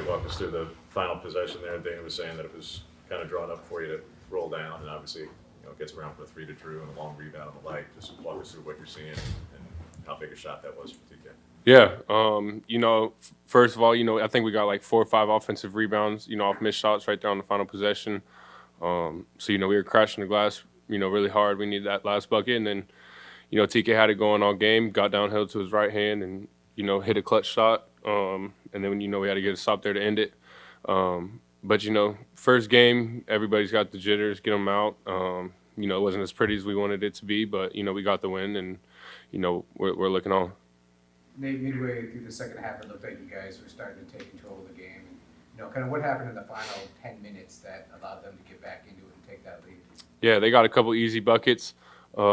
walk us through the final possession there? Dana was saying that it was kind of drawn up for you to roll down, and obviously, it gets around for a 3 to Drew and a long rebound and the like. Just walk us through what you're seeing and how big a shot that was for TK. Yeah, first of all, I think we got like 4 or 5 offensive rebounds, off missed shots right there on the final possession. So, we were crashing the glass, really hard. We needed that last bucket. And then, TK had it going all game, got downhill to his right hand and, hit a clutch shot. And then, we had to get a stop there to end it. But, first game, everybody's got the jitters, get them out. It wasn't as pretty as we wanted it to be, but, we got the win and, we're looking on. Nate, midway through the second half, it looked like you guys were starting to take control of the game. And, kind of what happened in the final 10 minutes that allowed them to get back into it and take that lead? Yeah, they got a couple easy buckets. We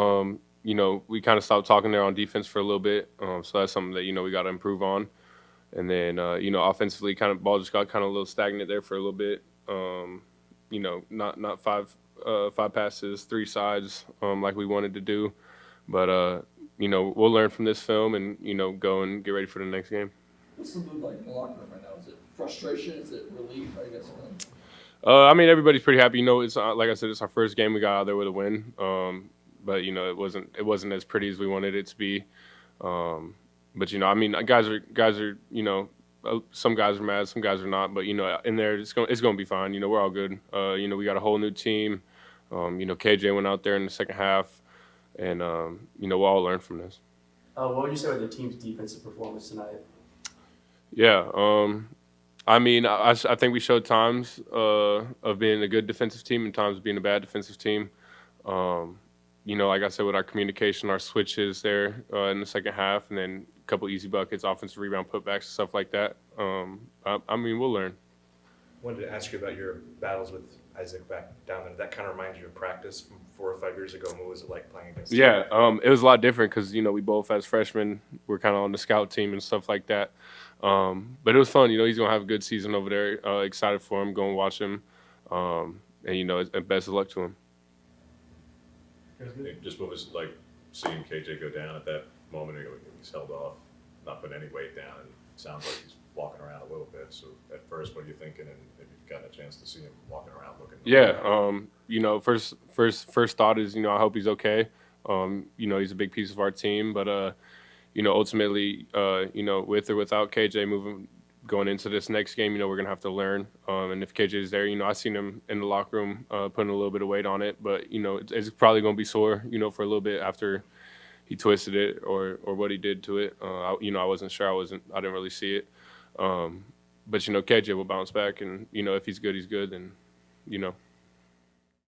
kind of stopped talking there on defense for a little bit. So that's something that, we got to improve on. And then, offensively, kind of ball just got kind of a little stagnant there for a little bit. Not five passes, 3 sides like we wanted to do. But, we'll learn from this film and, go and get ready for the next game. What's the mood like in the locker room right now? Is it frustration? Is it relief? I guess. Everybody's pretty happy. It's like I said, it's our first game we got out there with a win. But it wasn't as pretty as we wanted it to be. But guys are some guys are mad, some guys are not. But in there, it's going to be fine. We're all good. We got a whole new team. KJ went out there in the second half, and we'll all learn from this. What would you say about the team's defensive performance tonight? Yeah, I think we showed times of being a good defensive team and times of being a bad defensive team. Like I said, with our communication, our switches there in the second half, and then a couple easy buckets, offensive rebound putbacks, stuff like that. We'll learn. I wanted to ask you about your battles with Isaac back down there. That kind of reminds you of practice from 4 or 5 years ago. What was it like playing against him? Yeah, it was a lot different because, we both as freshmen were kind of on the scout team and stuff like that. But it was fun. He's going to have a good season over there. Excited for him. Go and watch him. And best of luck to him. Just what was it like seeing KJ go down at that moment? He's held off, not putting any weight down, and it sounds like he's walking around a little bit. So at first, what are you thinking? And if you've gotten a chance to see him walking around looking. Yeah. First thought is, I hope he's okay. He's a big piece of our team, but ultimately, with or without KJ going into this next game, we're going to have to learn. And if KJ's there, I seen him in the locker room putting a little bit of weight on it, but, it's probably going to be sore, for a little bit after he twisted it or what he did to it. I wasn't sure. I didn't really see it. But, KJ will bounce back, and, if he's good, he's good. And,